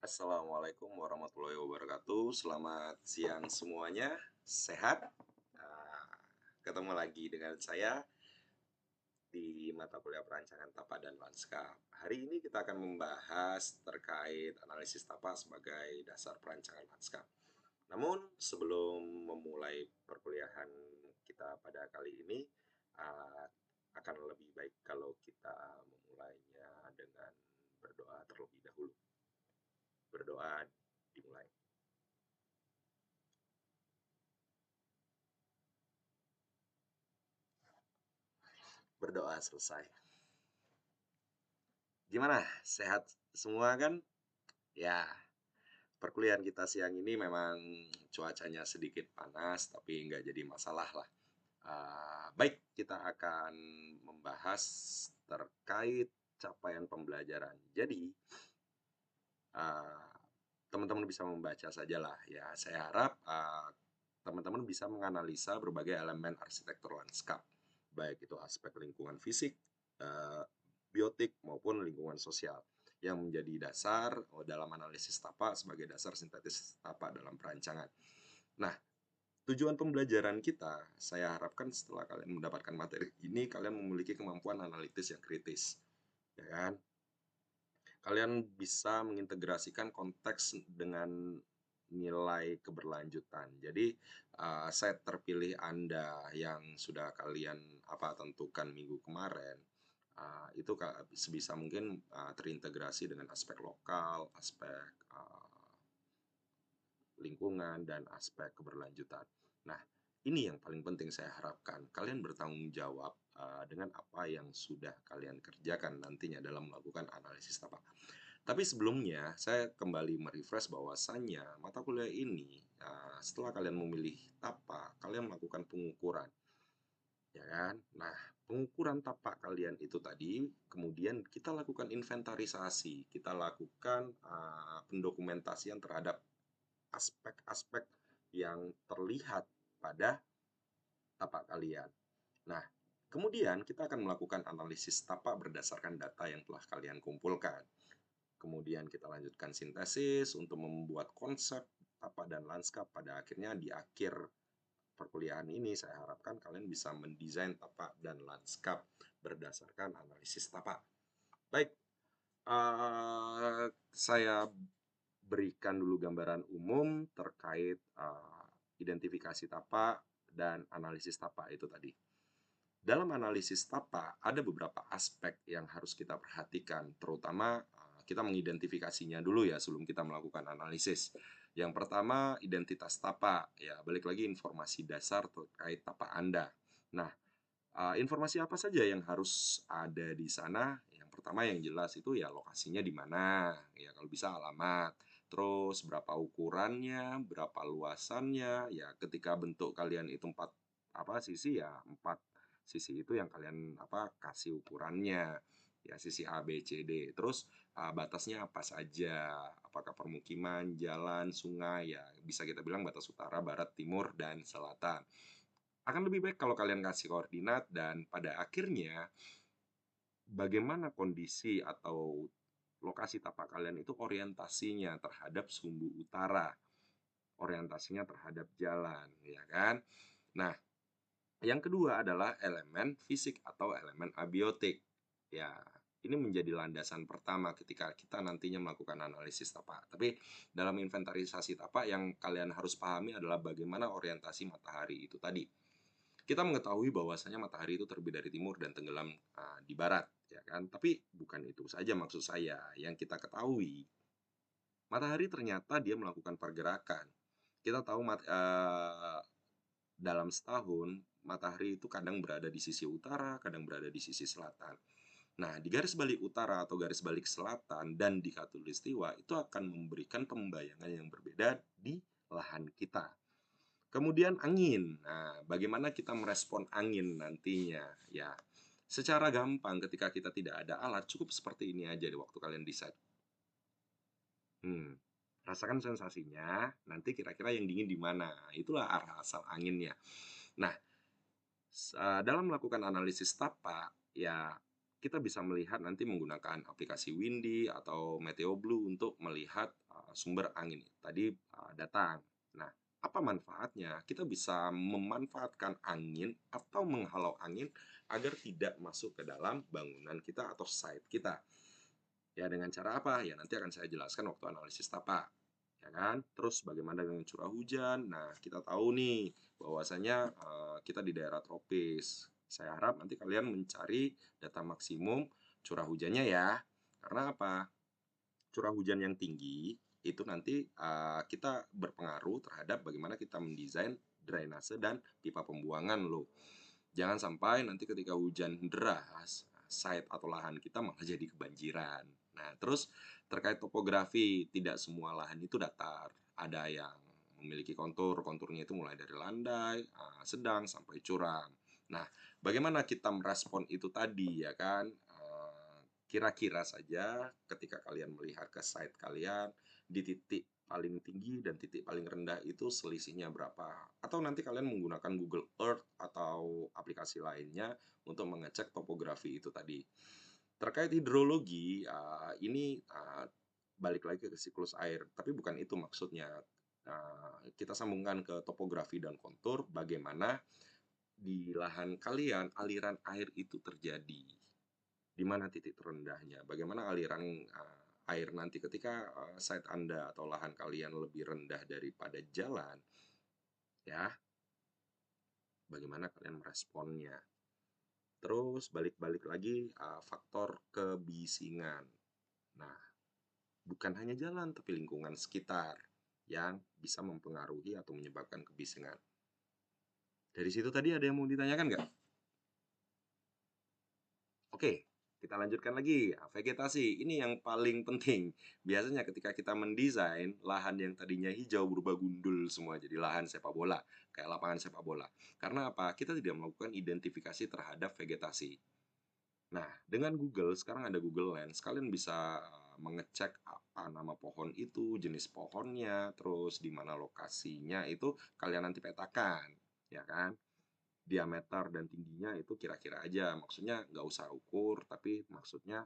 Assalamualaikum warahmatullahi wabarakatuh. Selamat siang semuanya. Sehat? Ah, Ketemu lagi dengan saya di mata kuliah perancangan tapa dan lanskap. Hari ini kita akan membahas terkait analisis tapa sebagai dasar perancangan lanskap. Namun sebelum memulai perkuliahan kita pada kali ini, ah, akan lebih baik kalau kita memulainya dengan berdoa terlebih dahulu. Berdoa dimulai. Berdoa selesai. Gimana? Sehat semua kan? Ya, perkuliahan kita siang ini memang cuacanya sedikit panas, tapi nggak jadi masalah lah. Baik, kita akan membahas terkait capaian pembelajaran. Jadi, ah, teman-teman bisa membaca sajalah ya. Saya harap teman-teman bisa menganalisa berbagai elemen arsitektur lanskap, baik itu aspek lingkungan fisik, eh, biotik maupun lingkungan sosial yang menjadi dasar dalam analisis tapa sebagai dasar sintetis tapa dalam perancangan. Nah, tujuan pembelajaran kita, saya harapkan setelah kalian mendapatkan materi ini, kalian memiliki kemampuan analitis yang kritis, ya kan? Kalian bisa mengintegrasikan konteks dengan nilai keberlanjutan. Jadi, set terpilih Anda yang sudah kalian tentukan minggu kemarin, itu sebisa mungkin terintegrasi dengan aspek lokal, aspek lingkungan, dan aspek keberlanjutan. Nah, ini yang paling penting saya harapkan. Kalian bertanggung jawab dengan apa yang sudah kalian kerjakan nantinya dalam melakukan analisis tapa. Tapi sebelumnya, saya kembali merefresh bahwasannya mata kuliah ini, setelah kalian memilih tapa, kalian melakukan pengukuran, ya kan? Nah, pengukuran tapak kalian itu tadi, kemudian kita lakukan inventarisasi, kita lakukan pendokumentasian terhadap aspek-aspek yang terlihat pada tapak kalian. Nah, kemudian kita akan melakukan analisis tapak berdasarkan data yang telah kalian kumpulkan. Kemudian kita lanjutkan sintesis untuk membuat konsep tapak dan lanskap. Pada akhirnya di akhir perkuliahan ini saya harapkan kalian bisa mendesain tapak dan lanskap berdasarkan analisis tapak. Baik, saya berikan dulu gambaran umum terkait identifikasi tapak dan analisis tapak itu tadi. Dalam analisis tapak ada beberapa aspek yang harus kita perhatikan, terutama kita mengidentifikasinya dulu ya sebelum kita melakukan analisis. Yang pertama, identitas tapak. Ya, balik lagi informasi dasar terkait tapak Anda. Nah, informasi apa saja yang harus ada di sana? Yang pertama yang jelas itu ya lokasinya di mana, ya kalau bisa alamat. Terus berapa ukurannya, berapa luasannya, ya ketika bentuk kalian itu empat sisi ya empat sisi itu yang kalian kasih ukurannya. Ya sisi A, B, C, D. Terus batasnya apa saja? Apakah permukiman, jalan, sungai? Ya bisa kita bilang batas utara, barat, timur, dan selatan. Akan lebih baik kalau kalian kasih koordinat dan pada akhirnya bagaimana kondisi atau lokasi tapak kalian itu orientasinya terhadap sumbu utara, orientasinya terhadap jalan, ya kan? Nah, yang kedua adalah elemen fisik atau elemen abiotik. Ya, ini menjadi landasan pertama ketika kita nantinya melakukan analisis tapak. Tapi dalam inventarisasi tapak yang kalian harus pahami adalah bagaimana orientasi matahari itu tadi. Kita mengetahui bahwasanya matahari itu terbit dari timur dan tenggelam di barat, ya kan? Tapi bukan itu saja maksud saya. Yang kita ketahui, matahari ternyata dia melakukan pergerakan. Kita tahu dalam setahun matahari itu kadang berada di sisi utara, kadang berada di sisi selatan. Nah, di garis balik utara atau garis balik selatan dan di khatulistiwa itu akan memberikan pembayangan yang berbeda di lahan kita. Kemudian angin. Nah, bagaimana kita merespon angin nantinya? Ya, secara gampang ketika kita tidak ada alat, cukup seperti ini aja di waktu kalian decide. Rasakan sensasinya, nanti kira-kira yang dingin di mana. Itulah arah asal anginnya. Nah, dalam melakukan analisis tapak, ya kita bisa melihat nanti menggunakan aplikasi Windy atau Meteo Blue untuk melihat sumber angin tadi datang. Nah, apa manfaatnya? Kita bisa memanfaatkan angin atau menghalau angin agar tidak masuk ke dalam bangunan kita atau site kita. Ya, dengan cara apa? Ya, nanti akan saya jelaskan waktu analisis tapak. Ya kan? Terus bagaimana dengan curah hujan? Nah, kita tahu nih bahwasanya kita di daerah tropis. Saya harap nanti kalian mencari data maksimum curah hujannya ya. Karena apa? Curah hujan yang tinggi itu nanti kita berpengaruh terhadap bagaimana kita mendesain drainase dan pipa pembuangan loh. Jangan sampai nanti ketika hujan deras, site atau lahan kita malah jadi kebanjiran. Nah, terus terkait topografi, tidak semua lahan itu datar. Ada yang memiliki kontur, konturnya itu mulai dari landai, sedang sampai curam. Nah, bagaimana kita merespon itu tadi ya kan? Kira-kira saja ketika kalian melihat ke site kalian di titik paling tinggi dan titik paling rendah itu selisihnya berapa, atau nanti kalian menggunakan Google Earth atau aplikasi lainnya untuk mengecek topografi itu tadi. Terkait hidrologi, ini balik lagi ke siklus air, tapi bukan itu maksudnya. Kita sambungkan ke topografi dan kontur, bagaimana di lahan kalian aliran air itu terjadi, di mana titik terendahnya, bagaimana aliran air nanti ketika site Anda atau lahan kalian lebih rendah daripada jalan, ya, bagaimana kalian meresponnya. Terus balik-balik lagi faktor kebisingan. Nah, bukan hanya jalan tapi lingkungan sekitar yang bisa mempengaruhi atau menyebabkan kebisingan. Dari situ tadi ada yang mau ditanyakan nggak? Oke, kita lanjutkan lagi. Vegetasi ini yang paling penting. Biasanya ketika kita mendesain lahan yang tadinya hijau berubah gundul semua jadi lahan sepak bola, kayak lapangan sepak bola. Karena apa? Kita tidak melakukan identifikasi terhadap vegetasi. Nah, dengan Google, sekarang ada Google Lens, kalian bisa mengecek apa nama pohon itu, jenis pohonnya, terus di mana lokasinya itu kalian nanti petakan, ya kan? Diameter dan tingginya itu kira-kira aja, maksudnya nggak usah ukur, tapi maksudnya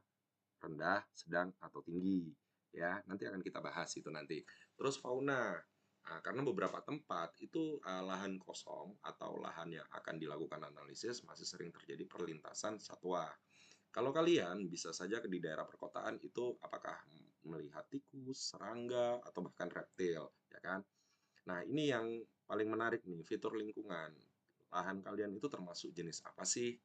rendah, sedang, atau tinggi, ya. Nanti akan kita bahas itu nanti. Terus fauna. Nah, karena beberapa tempat itu lahan kosong atau lahan yang akan dilakukan analisis masih sering terjadi perlintasan satwa. Kalau kalian bisa saja di daerah perkotaan itu apakah melihat tikus, serangga, atau bahkan reptil, ya kan? Nah, ini yang paling menarik nih, fitur lingkungan. Lahan kalian itu termasuk jenis apa sih?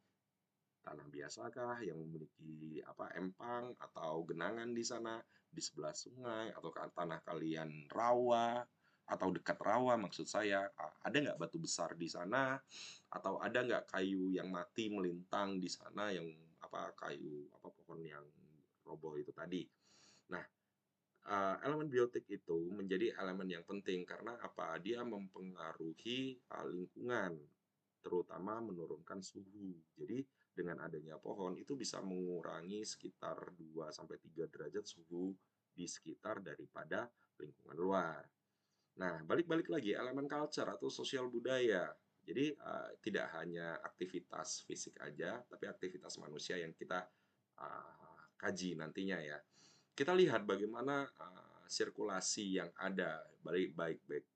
Tanah biasakah yang memiliki empang atau genangan di sana di sebelah sungai, atau tanah kalian rawa atau dekat rawa maksud saya, ada nggak batu besar di sana, atau ada nggak kayu yang mati melintang di sana, yang kayu pohon yang roboh itu tadi. Nah, elemen biotik itu menjadi elemen yang penting karena apa? Dia mempengaruhi lingkungan, terutama menurunkan suhu. Jadi dengan adanya pohon itu bisa mengurangi sekitar 2 sampai 3 derajat suhu di sekitar daripada lingkungan luar. Nah, balik-balik lagi elemen culture atau sosial budaya. Jadi tidak hanya aktivitas fisik aja, tapi aktivitas manusia yang kita kaji nantinya ya. Kita lihat bagaimana sirkulasi yang ada, baik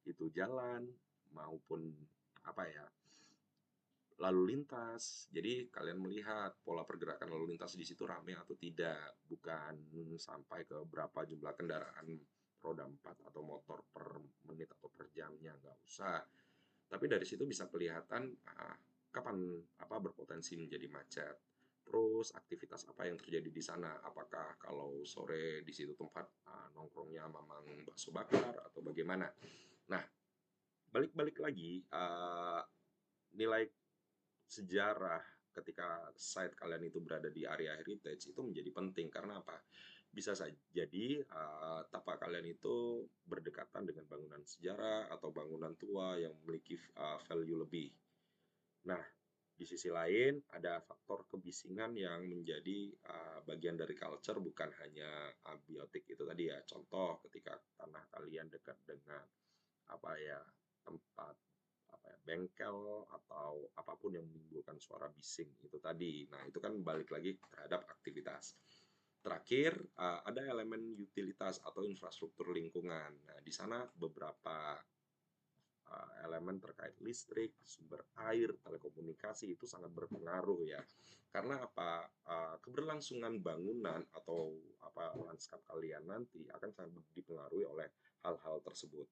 itu jalan maupun lalu lintas. Jadi kalian melihat pola pergerakan lalu lintas di situ ramai atau tidak, bukan sampai ke berapa jumlah kendaraan roda 4 atau motor per menit atau per jamnya, nggak usah. Tapi dari situ bisa kelihatan kapan berpotensi menjadi macet. Terus aktivitas apa yang terjadi di sana? Apakah kalau sore di situ tempat nongkrongnya mamang bakso bakar atau bagaimana? Nah, balik-balik lagi nilai sejarah ketika site kalian itu berada di area heritage itu menjadi penting karena apa? Bisa saja jadi tapak kalian itu berdekatan dengan bangunan sejarah atau bangunan tua yang memiliki value lebih. Nah, di sisi lain ada faktor kebisingan yang menjadi bagian dari culture, bukan hanya biotik itu tadi ya. Contoh ketika tanah kalian dekat dengan tempat apa ya, bengkel atau apapun yang menimbulkan suara bising itu tadi. Nah, itu kan balik lagi terhadap aktivitas. Terakhir, ada elemen utilitas atau infrastruktur lingkungan. Nah, di sana beberapa elemen terkait listrik, sumber air, telekomunikasi itu sangat berpengaruh ya. Karena apa? Keberlangsungan bangunan atau apa lanskap kalian nanti akan sangat dipengaruhi oleh hal-hal tersebut.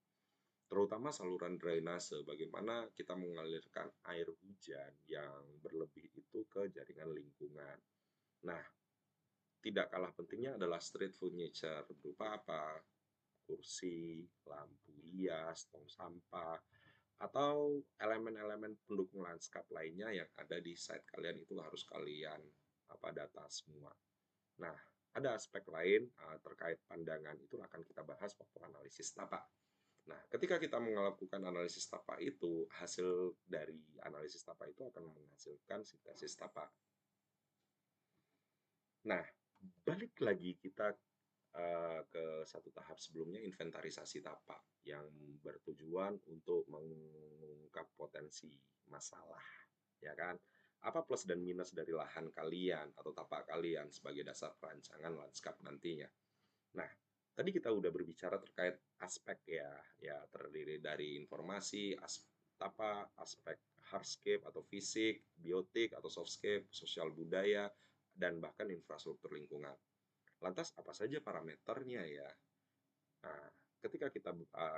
Terutama saluran drainase, bagaimana kita mengalirkan air hujan yang berlebih itu ke jaringan lingkungan. Nah, tidak kalah pentingnya adalah street furniture berupa apa? Kursi, lampu hias, tong sampah, atau elemen-elemen pendukung lanskap lainnya yang ada di site kalian itu harus kalian apa data semua. Nah, ada aspek lain terkait pandangan itu akan kita bahas waktu analisis tapak. Nah, ketika kita melakukan analisis tapak itu, hasil dari analisis tapak itu akan menghasilkan sintesis tapak. Nah, balik lagi kita ke satu tahap sebelumnya, inventarisasi tapak yang bertujuan untuk mengungkap potensi masalah, ya kan? Apa plus dan minus dari lahan kalian atau tapak kalian sebagai dasar perancangan lanskap nantinya. Nah, tadi kita udah berbicara terkait aspek ya, ya terdiri dari informasi, aspek hardscape atau fisik, biotik atau softscape, sosial budaya, dan bahkan infrastruktur lingkungan. Lantas apa saja parameternya ya? Nah, ketika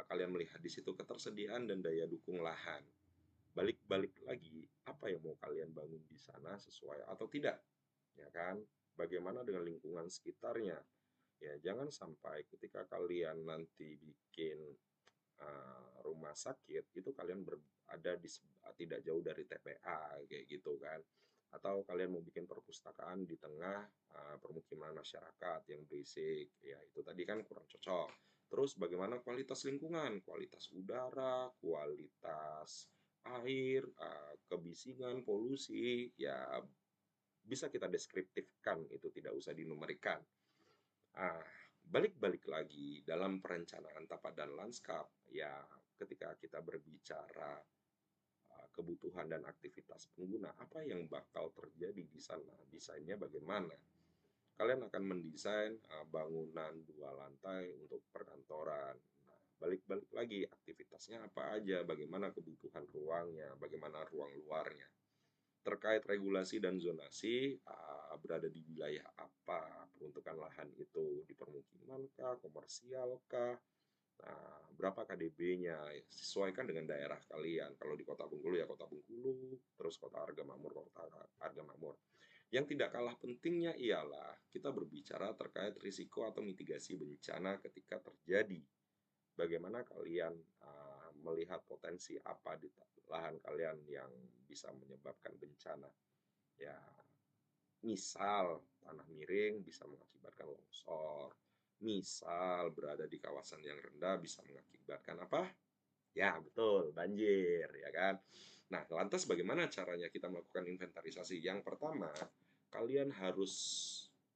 kalian melihat di situ ketersediaan dan daya dukung lahan, balik-balik lagi apa yang mau kalian bangun di sana sesuai atau tidak, ya kan? Bagaimana dengan lingkungan sekitarnya? Ya, jangan sampai ketika kalian nanti bikin rumah sakit itu kalian berada tidak jauh dari TPA kayak gitu kan, atau kalian mau bikin perpustakaan di tengah permukiman masyarakat yang berisik, ya itu tadi kan kurang cocok. Terus bagaimana kualitas lingkungan, kualitas udara, kualitas air, kebisingan, polusi, ya bisa kita deskriptifkan, itu tidak usah dinumerikan. Ah, balik-balik lagi dalam perencanaan tapak dan lanskap, ya ketika kita berbicara kebutuhan dan aktivitas pengguna, apa yang bakal terjadi di sana? Desainnya bagaimana? Kalian akan mendesain bangunan 2 lantai untuk perkantoran. Nah, balik-balik lagi aktivitasnya apa aja, bagaimana kebutuhan ruangnya, bagaimana ruang luarnya. Terkait regulasi dan zonasi, berada di wilayah apa, peruntukan lahan itu di permukiman kah, komersial kah, nah, berapa KDB-nya, sesuaikan dengan daerah kalian. Kalau di Kota Bengkulu ya Kota Bengkulu, terus Kota Harga Makmur, Kota Harga Makmur. Yang tidak kalah pentingnya ialah kita berbicara terkait risiko atau mitigasi bencana ketika terjadi. Bagaimana kalian melihat potensi apa di lahan kalian yang bisa menyebabkan bencana. Ya, misal tanah miring bisa mengakibatkan longsor. Misal berada di kawasan yang rendah bisa mengakibatkan apa? Ya, betul, banjir, ya kan? Nah, lantas bagaimana caranya kita melakukan inventarisasi? Yang pertama, kalian harus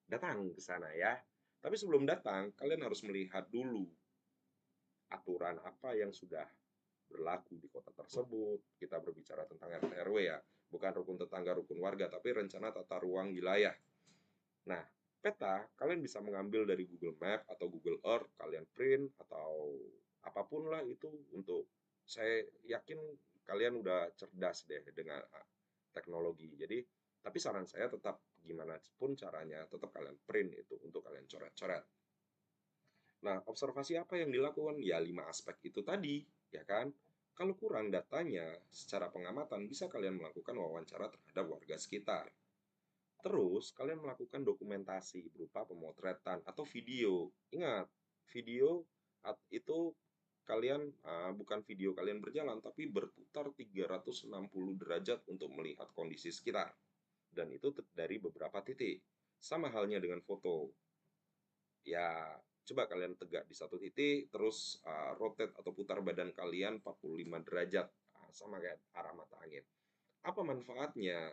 datang ke sana ya. Tapi sebelum datang, kalian harus melihat dulu aturan apa yang sudah berlaku di kota tersebut. Kita berbicara tentang RT RW ya, bukan rukun tetangga, rukun warga, tapi rencana tata ruang wilayah. Nah, peta kalian bisa mengambil dari Google Map atau Google Earth, kalian print atau apapun lah itu. Untuk saya yakin kalian udah cerdas deh dengan teknologi. Jadi, tapi saran saya tetap gimana pun caranya, tetap kalian print itu untuk kalian coret-coret. Nah, observasi apa yang dilakukan? Ya, 5 aspek itu tadi, ya kan? Kalau kurang datanya, secara pengamatan bisa kalian melakukan wawancara terhadap warga sekitar. Terus, kalian melakukan dokumentasi berupa pemotretan atau video. Ingat, video itu kalian bukan video kalian berjalan, tapi berputar 360 derajat untuk melihat kondisi sekitar. Dan itu dari beberapa titik. Sama halnya dengan foto. Ya, coba kalian tegak di satu titik, terus rotate atau putar badan kalian 45 derajat, sama kayak arah mata angin. Apa manfaatnya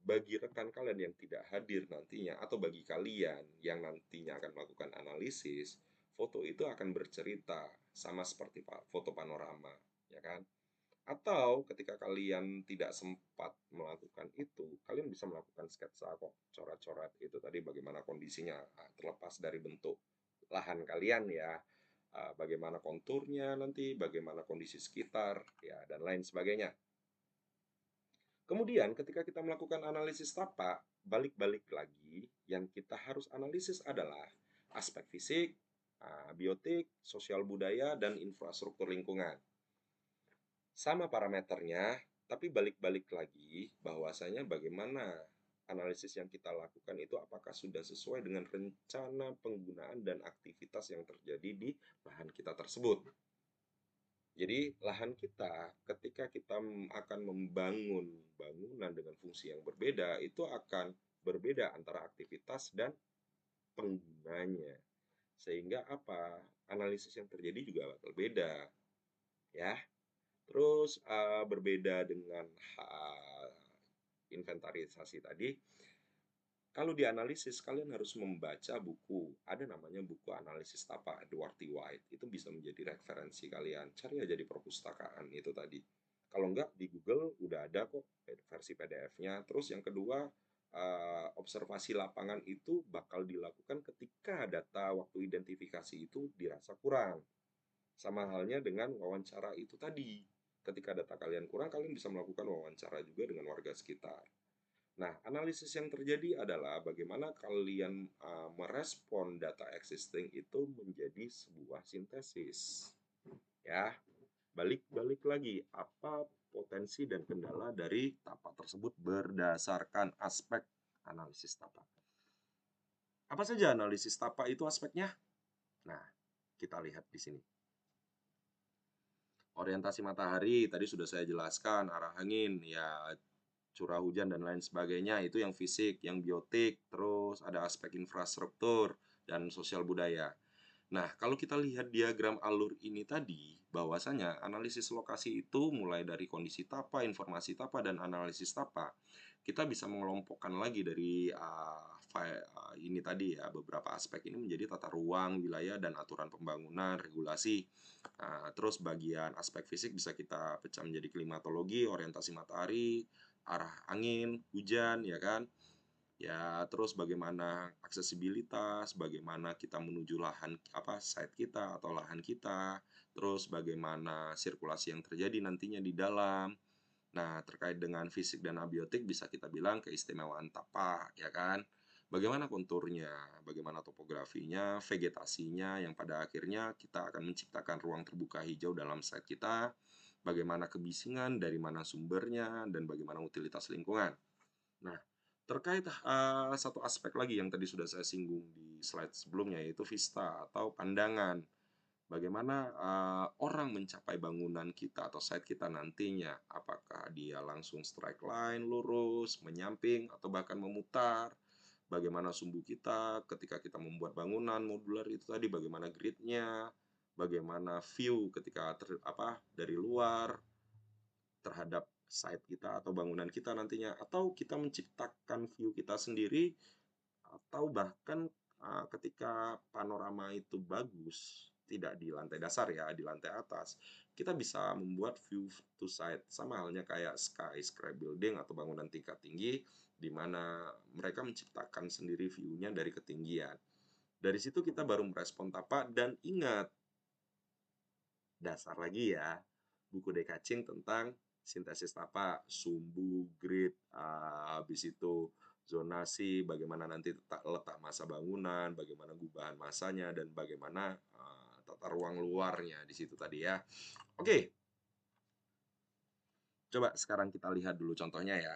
bagi rekan kalian yang tidak hadir nantinya, atau bagi kalian yang nantinya akan melakukan analisis? Foto itu akan bercerita sama seperti foto panorama, ya kan? Atau ketika kalian tidak sempat melakukan itu, kalian bisa melakukan sketsa kok, coret-coret itu tadi bagaimana kondisinya, terlepas dari bentuk lahan kalian ya, bagaimana konturnya nanti, bagaimana kondisi sekitar, ya, dan lain sebagainya. Kemudian ketika kita melakukan analisis tapak, balik-balik lagi, yang kita harus analisis adalah aspek fisik, biotik, sosial budaya, dan infrastruktur lingkungan. Sama parameternya, tapi balik-balik lagi bahwasanya bagaimana analisis yang kita lakukan itu apakah sudah sesuai dengan rencana penggunaan dan aktivitas yang terjadi di lahan kita tersebut. Jadi lahan kita ketika kita akan membangun bangunan dengan fungsi yang berbeda, itu akan berbeda antara aktivitas dan penggunanya. Sehingga apa? Analisis yang terjadi juga bakal beda. Ya. Terus berbeda dengan inventarisasi tadi, kalau dianalisis kalian harus membaca buku. Ada namanya buku analisis tapak Edward T. White. Itu bisa menjadi referensi kalian. Cari aja di perpustakaan itu tadi. Kalau enggak di Google udah ada kok versi PDF-nya. Terus yang kedua, observasi lapangan itu bakal dilakukan ketika data waktu identifikasi itu dirasa kurang. Sama halnya dengan wawancara itu tadi. Ketika data kalian kurang, kalian bisa melakukan wawancara juga dengan warga sekitar. Nah, analisis yang terjadi adalah bagaimana kalian merespon data existing itu menjadi sebuah sintesis. Ya, balik lagi, apa potensi dan kendala dari tapak tersebut berdasarkan aspek analisis tapak. Apa saja analisis tapak itu aspeknya? Nah, kita lihat di sini. Orientasi matahari tadi sudah saya jelaskan, arah angin, ya, curah hujan dan lain sebagainya, itu yang fisik, yang biotik, terus ada aspek infrastruktur dan sosial budaya. Nah, kalau kita lihat diagram alur ini tadi, bahwasanya analisis lokasi itu mulai dari kondisi tapak, informasi tapak, dan analisis tapak, kita bisa mengelompokkan lagi dari ini tadi ya, beberapa aspek ini menjadi tata ruang, wilayah, dan aturan pembangunan, regulasi. Terus bagian aspek fisik bisa kita pecah menjadi klimatologi, orientasi matahari, arah angin, hujan, ya kan? Ya, terus bagaimana aksesibilitas, bagaimana kita menuju lahan site kita atau lahan kita, terus bagaimana sirkulasi yang terjadi nantinya di dalam. Nah, terkait dengan fisik dan abiotik bisa kita bilang keistimewaan tapak, ya kan? Bagaimana konturnya, bagaimana topografinya, vegetasinya, yang pada akhirnya kita akan menciptakan ruang terbuka hijau dalam site kita, bagaimana kebisingan, dari mana sumbernya, dan bagaimana utilitas lingkungan. Nah, terkait satu aspek lagi yang tadi sudah saya singgung di slide sebelumnya, yaitu vista atau pandangan. Bagaimana orang mencapai bangunan kita atau site kita nantinya, apakah dia langsung straight line, lurus, menyamping, atau bahkan memutar. Bagaimana sumbu kita ketika kita membuat bangunan modular itu tadi, bagaimana gridnya, bagaimana view ketika dari luar terhadap site kita atau bangunan kita nantinya, atau kita menciptakan view kita sendiri, atau bahkan ketika panorama itu bagus, tidak di lantai dasar ya, di lantai atas, kita bisa membuat view to site, sama halnya kayak skyscraper building atau bangunan tingkat tinggi, di mana mereka menciptakan sendiri view-nya dari ketinggian. Dari situ kita baru merespon tapak. Dan ingat, dasar lagi ya, buku Dekacing tentang sintesis tapak, sumbu, grid, habis itu zonasi, bagaimana nanti letak massa bangunan, bagaimana gubahan massanya, dan bagaimana tata ruang luarnya di situ tadi ya. Oke. Coba sekarang kita lihat dulu contohnya ya.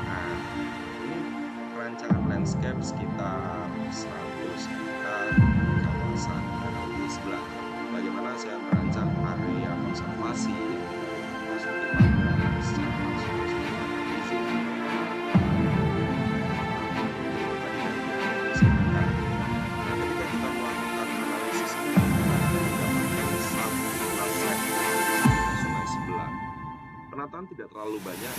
Nah, ini perancangan landscape sekitar 100 hektar kawasan danau di sebelah. Bagaimana saya merancang area konservasi yang memasuki pantai secara langsung di sini. Nah, ketika kita melakukan analisis ini, kita mendapatkan satu aspek sungai sebelah. Penataan tidak terlalu banyak.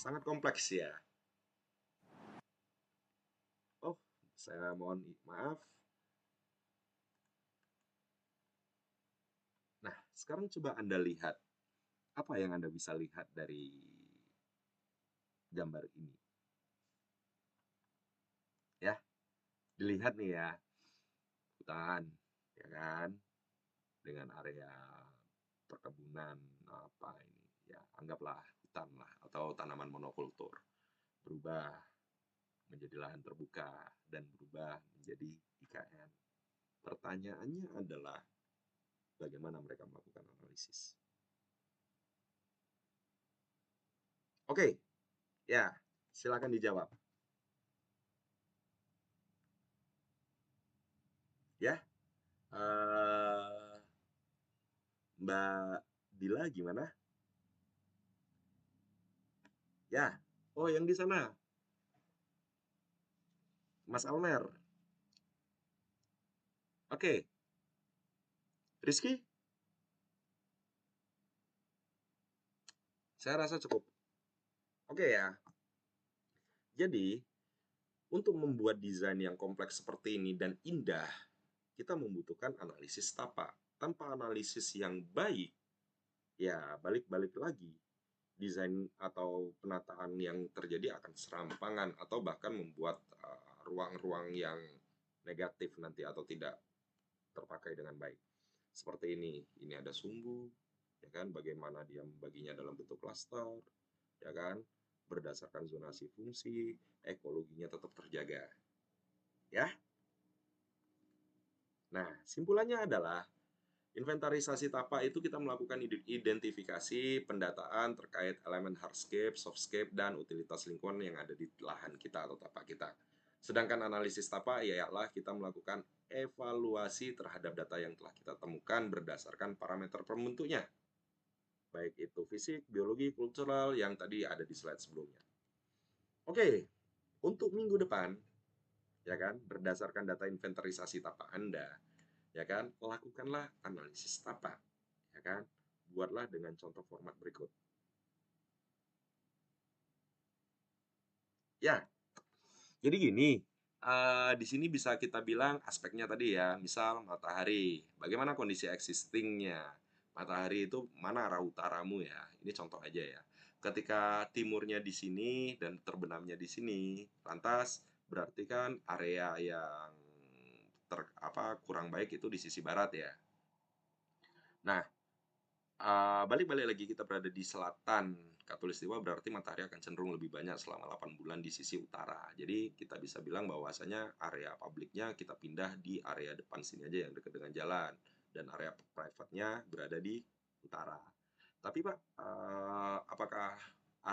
sangat kompleks ya. Oh, saya mohon maaf. Nah, sekarang coba Anda lihat, apa yang Anda bisa lihat dari gambar ini? Ya, dilihat nih ya, hutan, ya kan? Dengan area perkebunan apa ini? Ya, anggaplah hutan lah atau tanaman monokultur berubah menjadi lahan terbuka dan berubah menjadi IKN. Pertanyaannya adalah bagaimana mereka melakukan analisis? Oke, ya, silakan dijawab. Ya, Mbak Dila gimana? Ya, oh yang di sana, Mas Almer. Oke, Rizky, saya rasa cukup. Oke ya, jadi untuk membuat desain yang kompleks seperti ini dan indah, kita membutuhkan analisis tapa. Tanpa analisis yang baik, ya balik-balik lagi. Desain atau penataan yang terjadi akan serampangan atau bahkan membuat ruang-ruang yang negatif nanti atau tidak terpakai dengan baik. Seperti ini ada sumbu, ya kan? Bagaimana dia membaginya dalam bentuk klaster, ya kan? Berdasarkan zonasi fungsi, ekologinya tetap terjaga, ya. Nah, simpulannya adalah inventarisasi tapak itu kita melakukan identifikasi pendataan terkait elemen hardscape, softscape, dan utilitas lingkungan yang ada di lahan kita atau tapak kita. Sedangkan analisis tapak ialah kita melakukan evaluasi terhadap data yang telah kita temukan berdasarkan parameter pembentuknya, baik itu fisik, biologi, kultural yang tadi ada di slide sebelumnya. Oke, untuk minggu depan, ya kan, berdasarkan data inventarisasi tapak Anda, ya kan, lakukanlah analisis tapak, ya kan, buatlah dengan contoh format berikut. Ya, jadi gini, di sini bisa kita bilang aspeknya tadi ya, misal matahari, bagaimana kondisi existingnya, matahari itu mana arah utaramu ya, ini contoh aja ya. Ketika timurnya di sini dan terbenamnya di sini, lantas berarti kan area yang kurang baik itu di sisi barat ya. Nah, balik-balik lagi kita berada di selatan Katulistiwa berarti matahari akan cenderung lebih banyak selama 8 bulan di sisi utara. Jadi kita bisa bilang bahwasanya area publiknya kita pindah di area depan sini aja yang dekat dengan jalan dan area private-nya berada di utara. Tapi Pak, apakah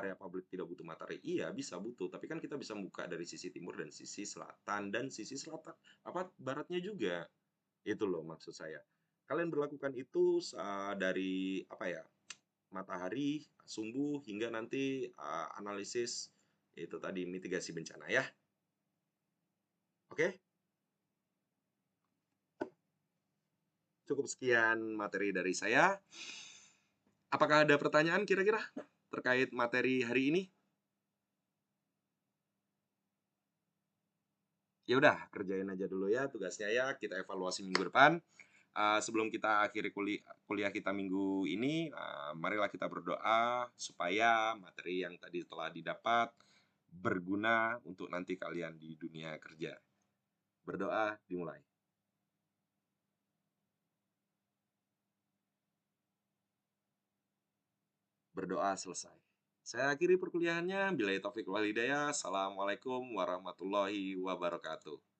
area publik tidak butuh matahari? Iya, bisa butuh. Tapi kan kita bisa buka dari sisi timur dan sisi selatan dan sisi selatan baratnya juga. Itu loh maksud saya. Kalian berlakukan itu dari apa ya? Matahari, sumbu hingga nanti analisis itu tadi mitigasi bencana ya. Oke? Cukup sekian materi dari saya. Apakah ada pertanyaan kira-kira terkait materi hari ini? Ya udah, kerjain aja dulu ya tugasnya ya. Kita evaluasi minggu depan. Sebelum kita akhiri kuliah kita minggu ini, marilah kita berdoa supaya materi yang tadi telah didapat berguna untuk nanti kalian di dunia kerja. Berdoa dimulai. Berdoa selesai. Saya akhiri perkuliahannya. Billahi taufik wal hidayah. Assalamualaikum warahmatullahi wabarakatuh.